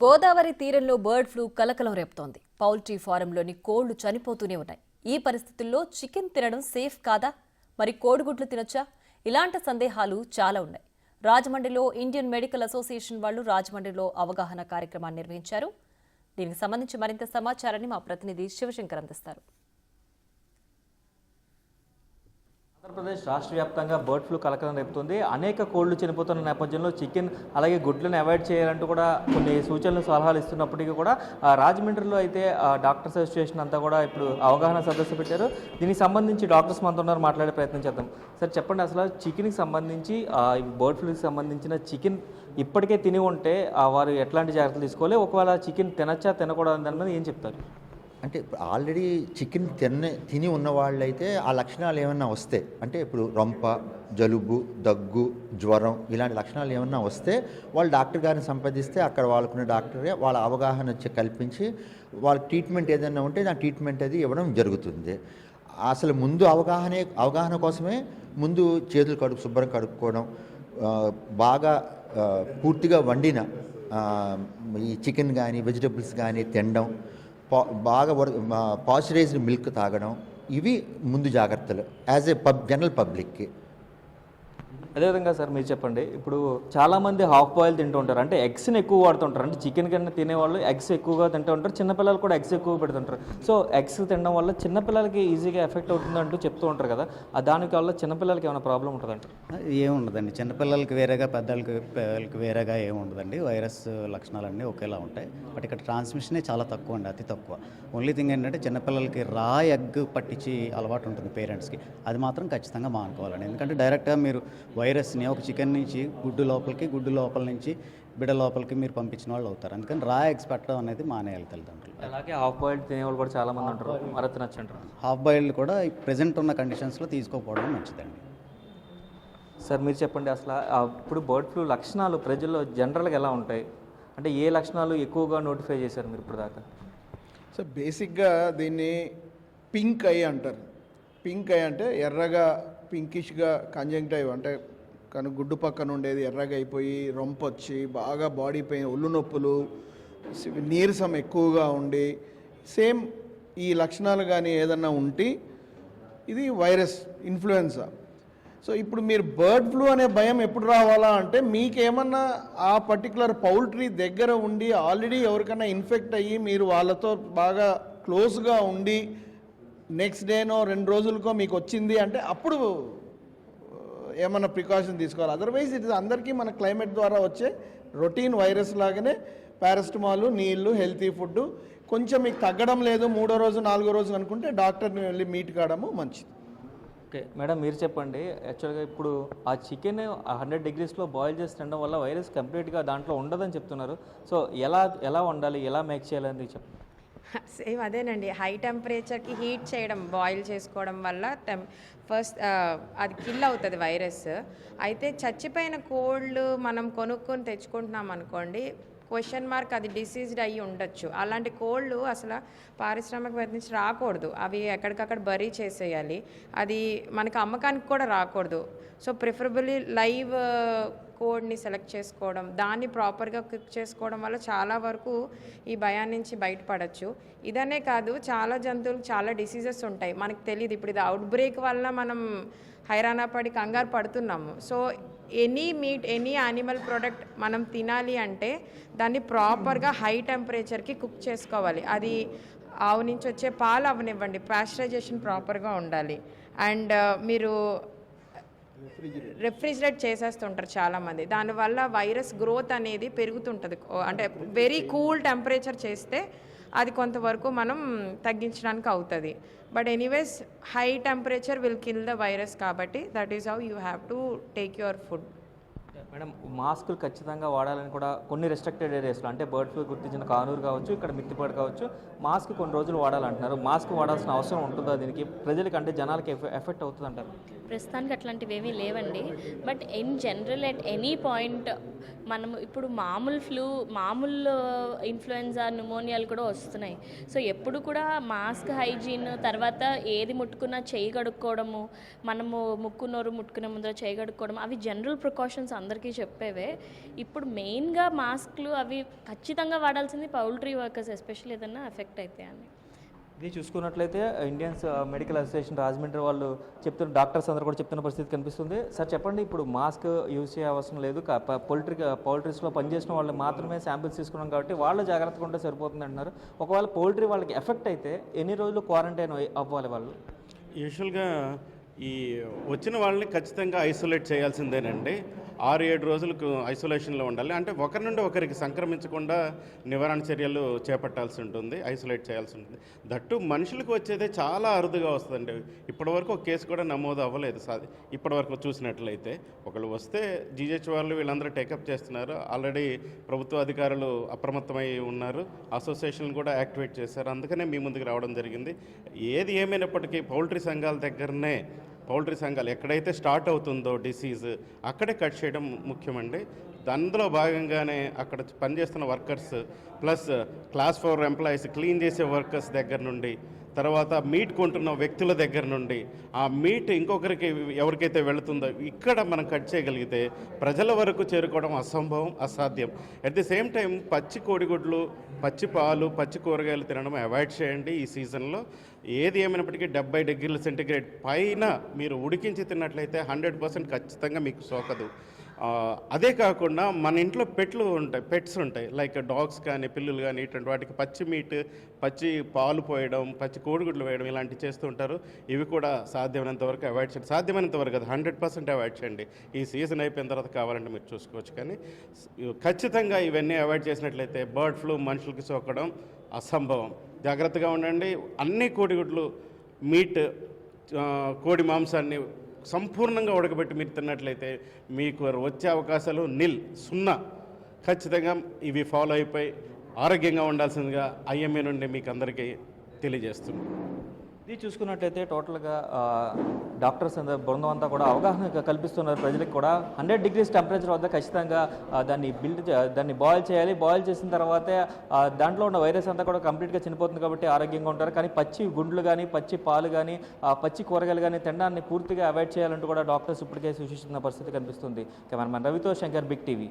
గోదావరి తీరంలో bird flu కలకలం రేపుతోంది. పౌల్ట్రీ ఫారంలోని కోళ్లు చనిపోతూనే ఉన్నాయి. ఈ పరిస్థితుల్లో చికెన్ తినడం సేఫ్ కాదా? మరి కోడిగుడ్లు తినొచ్చా? ఇలాంటి సందేహాలు చాలా ఉన్నాయి. రాజమండ్రిలో ఇండియన్ మెడికల్ అసోసియేషన్ వాళ్ళు రాజమండ్రిలో అవగాహన కార్యక్రమాన్ని నిర్వహించారు. దీనికి సంబంధించి మరింత సమాచారాన్ని మా ప్రతినిధి శివశంకర్ అందిస్తారు. ఆంధ్రప్రదేశ్ రాష్ట్ర వ్యాప్తంగా బర్డ్ ఫ్లూ కలకలం రేపుతుంది. అనేక కోళ్లు చనిపోతున్న నేపథ్యంలో చికెన్ అలాగే గుడ్లను అవాయిడ్ చేయాలంటూ కూడా కొన్ని సూచనలు సలహాలు ఇస్తున్నప్పటికీ కూడా రాజమండ్రిలో అయితే డాక్టర్స్ అసోసియేషన్ అంతా కూడా ఇప్పుడు అవగాహన సదస్సు పెట్టారు. దీనికి సంబంధించి డాక్టర్స్ మనతో ఉన్నారు, మాట్లాడే ప్రయత్నం చేద్దాం. సార్ చెప్పండి, అసలు చికెన్కి సంబంధించి బర్డ్ ఫ్లూకి సంబంధించిన చికెన్ ఇప్పటికే తిని ఉంటే వారు ఎట్లాంటి జాగ్రత్తలు తీసుకోవాలి, ఒకవేళ చికెన్ తినచ్చా తినకూడదు దాని మీద ఏం చెప్తారు? అంటే ఆల్రెడీ చికెన్ తిని ఉన్న వాళ్ళైతే ఆ లక్షణాలు ఏమన్నా వస్తే, అంటే ఇప్పుడు రొంప, జలుబు, దగ్గు, జ్వరం ఇలాంటి లక్షణాలు ఏమన్నా వస్తే వాళ్ళు డాక్టర్ గారిని సంప్రదిస్తే అక్కడ వాళ్ళకున్న డాక్టరే వాళ్ళ అవగాహన కల్పించి వాళ్ళ ట్రీట్మెంట్ ఏదైనా ఉంటే దాని ట్రీట్మెంట్ అది ఇవ్వడం జరుగుతుంది. అసలు ముందు అవగాహన కోసమే ముందు చేతులు శుభ్రం కడుక్కోవడం, బాగా పూర్తిగా వండిన ఈ చికెన్ కానీ వెజిటబుల్స్ కానీ తినడం, బాగా పాశ్చరైజ్డ్ మిల్క్ తాగడం, ఇవి ముందు జాగ్రత్తలు యాజ్ ఏ జనరల్ పబ్లిక్కి. అదేవిధంగా సార్ మీరు చెప్పండి, ఇప్పుడు చాలామంది హాఫ్ బాయిల్ తింటూ ఉంటారు, అంటే ఎగ్స్ని ఎక్కువ వాడుతుంటారు. అంటే చికెన్ కన్నా తినేవాళ్ళు ఎగ్స్ ఎక్కువగా తింటూ ఉంటారు, చిన్నపిల్లలు కూడా ఎగ్స్ ఎక్కువ పెడుతుంటారు. సో ఎగ్స్ తినడం వల్ల చిన్నపిల్లలకి ఈజీగా ఎఫెక్ట్ అవుతుంది అంటూ చెప్తూ ఉంటారు కదా, దానికి వల్ల చిన్నపిల్లలకి ఏమైనా ప్రాబ్లం ఉంటుందంటారు? ఏముండదండి, చిన్నపిల్లలకి వేరేగా పిల్లలకి వేరేగా ఏముండదండి. వైరస్ లక్షణాలన్నీ ఒకేలా ఉంటాయి. బట్ ఇక్కడ ట్రాన్స్మిషనే చాలా తక్కువ అండి, అతి తక్కువ. ఓన్లీ థింగ్ ఏంటంటే చిన్నపిల్లలకి రా ఎగ్ పట్టించి అలవాటు ఉంటుంది పేరెంట్స్కి, అది మాత్రం ఖచ్చితంగా మానుకోవాలండి. ఎందుకంటే డైరెక్ట్గా మీరు వైరస్ని ఒక చికెన్ నుంచి గుడ్డు లోపల నుంచి బిడ్డ లోపలికి మీరు పంపించిన వాళ్ళు అవుతారు. అందుకని రా ఎగ్స్ పెట్టడం అనేది మానేయాలి తల్లిదండ్రులు. అలాగే హాఫ్ బాయిల్డ్ తినేవాళ్ళు కూడా చాలా మంది ఉంటారు, మరొక నచ్చంటారు. హాఫ్ బాయిల్డ్ కూడా ప్రెజెంట్ ఉన్న కండిషన్స్లో తీసుకోకపోవడం మంచిదండి. సార్ మీరు చెప్పండి, అసలు ఇప్పుడు బర్డ్ ఫ్లూ లక్షణాలు ప్రజల్లో జనరల్గా ఎలా ఉంటాయి? అంటే ఏ లక్షణాలు ఎక్కువగా నోటిఫై చేశారు మీరు ఇప్పుడు దాకా? సో బేసిక్గా దీన్ని పింక్ ఐ అంటారు. పింక్ ఐ అంటే ఎర్రగా పింకిష్గా కంజంక్టివ్, అంటే కానీ గుడ్డు పక్కన ఉండేది ఎర్రగా అయిపోయి రొంపొచ్చి బాగా బాడీ పెయిన్, ఒళ్ళు నొప్పులు, నీరసం ఎక్కువగా ఉండి సేమ్ ఈ లక్షణాలు కానీ ఏదన్నా ఉంటే ఇది వైరస్ ఇన్ఫ్లుయెన్జా. సో ఇప్పుడు మీరు బర్డ్ ఫ్లూ అనే భయం ఎప్పుడు రావాలా అంటే, మీకేమన్నా ఆ పర్టికులర్ పౌల్ట్రీ దగ్గర ఉండి ఆల్రెడీ ఎవరికైనా ఇన్ఫెక్ట్ అయ్యి మీరు వాళ్ళతో బాగా క్లోజ్గా ఉండి నెక్స్ట్ డేనో 2 రోజులకో మీకు వచ్చింది అంటే అప్పుడు ఏమన్నా ప్రికాషన్ తీసుకోవాలి. అదర్వైజ్ ఇది అందరికీ మన క్లైమేట్ ద్వారా వచ్చే రొటీన్ వైరస్ లాగానే పారాసిటమాల్, నీళ్ళు, హెల్తీ ఫుడ్. కొంచెం మీకు తగ్గడం లేదు 3వ రోజు 4వ రోజు అనుకుంటే డాక్టర్ని వెళ్ళి మీట్ కావడము మంచిది. ఓకే మేడం, మీరు చెప్పండి, యాక్చువల్గా ఇప్పుడు ఆ చికెన్ 100 degreesలో బాయిల్ చేసి తినడం వల్ల వైరస్ కంప్లీట్గా దాంట్లో ఉండదని చెప్తున్నారు. సో ఎలా వండాలి, ఎలా మేక్ చేయాలని చెప్పండి. సేమ్ అదేనండి, హై టెంపరేచర్కి హీట్ చేయడం, బాయిల్ చేసుకోవడం వల్ల ఫస్ట్ అది కిల్ అవుతుంది వైరస్. అయితే చచ్చిపోయిన కోళ్ళు మనం కొనుక్కొని తెచ్చుకుంటున్నాం అనుకోండి, క్వశ్చన్ మార్క్ అది డిసీజ్డ్ అయ్యి ఉండొచ్చు. అలాంటి కోళ్ళు అసలు పారిశ్రామికవేత్త నుంచి రాకూడదు, అవి ఎక్కడికక్కడ బరీ చేసేయాలి. అది మనకి అమ్మకానికి కూడా రాకూడదు. సో ప్రిఫరబుల్లీ లైవ్ కోడ్ని సెలెక్ట్ చేసుకోవడం, దాన్ని ప్రాపర్గా కుక్ చేసుకోవడం వల్ల చాలా వరకు ఈ భయాన్ని నుంచి బయటపడవచ్చు. ఇదనే కాదు, చాలా జంతువులకు చాలా డిసీజెస్ ఉంటాయి, మనకు తెలియదు. ఇప్పుడు ఇది అవుట్ బ్రేక్ వల్ల మనం హైరానా పడి కంగారు పడుతున్నాము. So any meet, any animal product మనం తినాలి అంటే దాన్ని ప్రాపర్గా హై టెంపరేచర్కి కుక్ చేసుకోవాలి. అది ఆవు నుంచి వచ్చే పాలు అవనివ్వండి, పాస్చరైజేషన్ ప్రాపర్గా ఉండాలి. అండ్ మీరు రెఫ్రిజిరేట్ చేసేస్తుంటారు చాలామంది, దానివల్ల వైరస్ గ్రోత్ అనేది పెరుగుతుంటుంది. అంటే వెరీ కూల్ టెంపరేచర్ చేస్తే అది కొంతవరకు మనం తగ్గించడానికి అవుతుంది. But anyways high temperature will kill the virus, కాబట్టి that is how you have to take your food. Madam, మాస్కులు ఖచ్చితంగా వాడాలని కూడా కొన్ని రెస్ట్రిక్టెడ్ ఏరియాస్లో, అంటే బర్డ్ ఫ్లూ గుర్తించిన కానూరు కావచ్చు, ఇక్కడ మిత్తిపాడు కావచ్చు, మాస్క్ కొన్ని రోజులు వాడాలంటున్నారు. మాస్క్ వాడాల్సిన అవసరం ఉంటుందా దీనికి? ప్రజలకి అంటే జనాలకి ఎఫెక్ట్ అవుతుంది అంటారు? ప్రస్తుతానికి అట్లాంటివి ఏమీ లేవండి. But in general at any point మనము ఇప్పుడు మామూలు ఇన్ఫ్లుయెన్జా, న్యూమోనియాలు కూడా వస్తున్నాయి. సో ఎప్పుడు కూడా మాస్క్, హైజీన్, తర్వాత ఏది ముట్టుకున్నా చేయి కడుక్కోవడము, మనము ముక్కు నోరు ముట్టుకునే ముందర చేయి కడుక్కోవడం, అవి జనరల్ ప్రికాషన్స్ అందరికీ అందరికీ చెప్పేవే. ఇప్పుడు మెయిన్గా మాస్క్లు అవి ఖచ్చితంగా వాడాల్సింది పౌల్ట్రీ వర్కర్స్, ఎస్పెషల్లీ ఏదన్నా ఎఫెక్ట్ అయితే అని. ఇది చూసుకున్నట్లయితే ఇండియన్స్ మెడికల్ అసోసియేషన్ రాజమండ్రి వాళ్ళు చెప్తున్న డాక్టర్స్ అందరూ కూడా చెప్తున్న పరిస్థితి కనిపిస్తుంది. సార్ చెప్పండి, ఇప్పుడు మాస్క్ యూజ్ చేయ అవసరం లేదు, పౌల్ట్రీస్లో పనిచేసిన వాళ్ళు మాత్రమే శాంపిల్స్ తీసుకున్నాం కాబట్టి వాళ్ళు జాగ్రత్తగా ఉంటే సరిపోతుంది అంటున్నారు. ఒకవేళ పౌల్ట్రీ వాళ్ళకి ఎఫెక్ట్ అయితే ఎన్ని రోజులు క్వారంటైన్ అవ్వాలి వాళ్ళు? యూజువల్గా ఈ వచ్చిన వాళ్ళని ఖచ్చితంగా ఐసోలేట్ చేయాల్సిందేనండి. 6-7 రోజులకు ఐసోలేషన్లో ఉండాలి. అంటే ఒకరి నుండి ఒకరికి సంక్రమించకుండా నివారణ చర్యలు చేపట్టాల్సి ఉంటుంది, ఐసోలేట్ చేయాల్సి ఉంటుంది. దట్టు మనుషులకు వచ్చేదే చాలా అరుదుగా వస్తుందండి. ఇప్పటివరకు ఒక కేసు కూడా నమోదు అవ్వలేదు. ఇప్పటివరకు చూసినట్లయితే ఒకళ్ళు వస్తే జీజెచ్ వాళ్ళు వీళ్ళందరూ టేకప్ చేస్తున్నారు. ఆల్రెడీ ప్రభుత్వ అధికారులు అప్రమత్తమై ఉన్నారు, అసోసియేషన్ కూడా యాక్టివేట్ చేశారు. అందుకనే మీ ముందుకు రావడం జరిగింది. ఏది ఏమైనప్పటికీ పౌల్ట్రీ సంఘాల దగ్గరనే, పౌల్ట్రీ సంఘాలు ఎక్కడైతే స్టార్ట్ అవుతుందో డిసీజ్ అక్కడే కట్ చేయడం ముఖ్యమండి. అందులో భాగంగానే అక్కడ పనిచేస్తున్న workers plus class 4 employees, clean చేసే వర్కర్స్ దగ్గర నుండి, తర్వాత మీట్ కొంటున్న వ్యక్తుల దగ్గర నుండి ఆ మీట్ ఇంకొకరికి ఎవరికైతే వెళుతుందో ఇక్కడ మనం కట్ చేయగలిగితే ప్రజల వరకు చేరుకోవడం అసంభవం, అసాధ్యం. అట్ ది సేమ్ టైం పచ్చి కోడిగుడ్లు, పచ్చి పాలు, పచ్చి కూరగాయలు తినడం అవాయిడ్ చేయండి ఈ సీజన్లో. ఏది ఏమైనప్పటికీ 70 డిగ్రీల సెంటీగ్రేడ్ పైన మీరు ఉడికించి తిన్నట్లయితే 100% ఖచ్చితంగా మీకు సోకదు. అదే కాకుండా మన ఇంట్లో పెట్స్ ఉంటాయి, లైక్ డాగ్స్ కానీ పిల్లులు కానీ, ఇటువంటి వాటికి పచ్చి మీట్, పచ్చి పాలు పోయడం, పచ్చి కోడిగుడ్లు వేయడం ఇలాంటివి చేస్తూ ఉంటారు. ఇవి కూడా సాధ్యమైనంత వరకు అవాయిడ్ చేయండి. సాధ్యమైనంత వరకు అది 100% అవాయిడ్ చేయండి. ఈ సీజన్ అయిపోయిన తర్వాత కావాలంటే మీరు చూసుకోవచ్చు. కానీ ఖచ్చితంగా ఇవన్నీ అవాయిడ్ చేసినట్లయితే బర్డ్ ఫ్లూ మనుషులకి సోకడం అసంభవం. జాగ్రత్తగా ఉండండి. అన్ని కోడిగుడ్లు, మీట్, కోడి మాంసాన్ని సంపూర్ణంగా ఉడకబెట్టి మీరు తిన్నట్లయితే మీకు వచ్చే అవకాశాలు 0. ఖచ్చితంగా ఇవి ఫాలో అయిపోయి ఆరోగ్యంగా ఉండాల్సిందిగా ఐఎంఏ నుండి మీకు అందరికీ తెలియజేస్తుంది. ఇది చూసుకున్నట్లయితే టోటల్గా డాక్టర్స్ బృందం అంతా కూడా అవగాహన కల్పిస్తున్నారు ప్రజలకు కూడా. 100 డిగ్రీస్ టెంపరేచర్ వద్ద ఖచ్చితంగా దాన్ని బాయిల్ చేయాలి. బాయిల్ చేసిన తర్వాతే దాంట్లో ఉన్న వైరస్ అంతా కూడా కంప్లీట్గా చనిపోతుంది కాబట్టి ఆరోగ్యంగా ఉంటారు. కానీ పచ్చి గుండ్లు కానీ, పచ్చి పాలు కానీ, పచ్చి కూరగాయలు కానీ తినడాన్ని పూర్తిగా అవాయిడ్ చేయాలంటూ కూడా డాక్టర్స్ ఇప్పటికే సూచిస్తున్న పరిస్థితి కనిపిస్తుంది. కెమెరామెన్ రవితో శంకర్, బిగ్ టీవీ.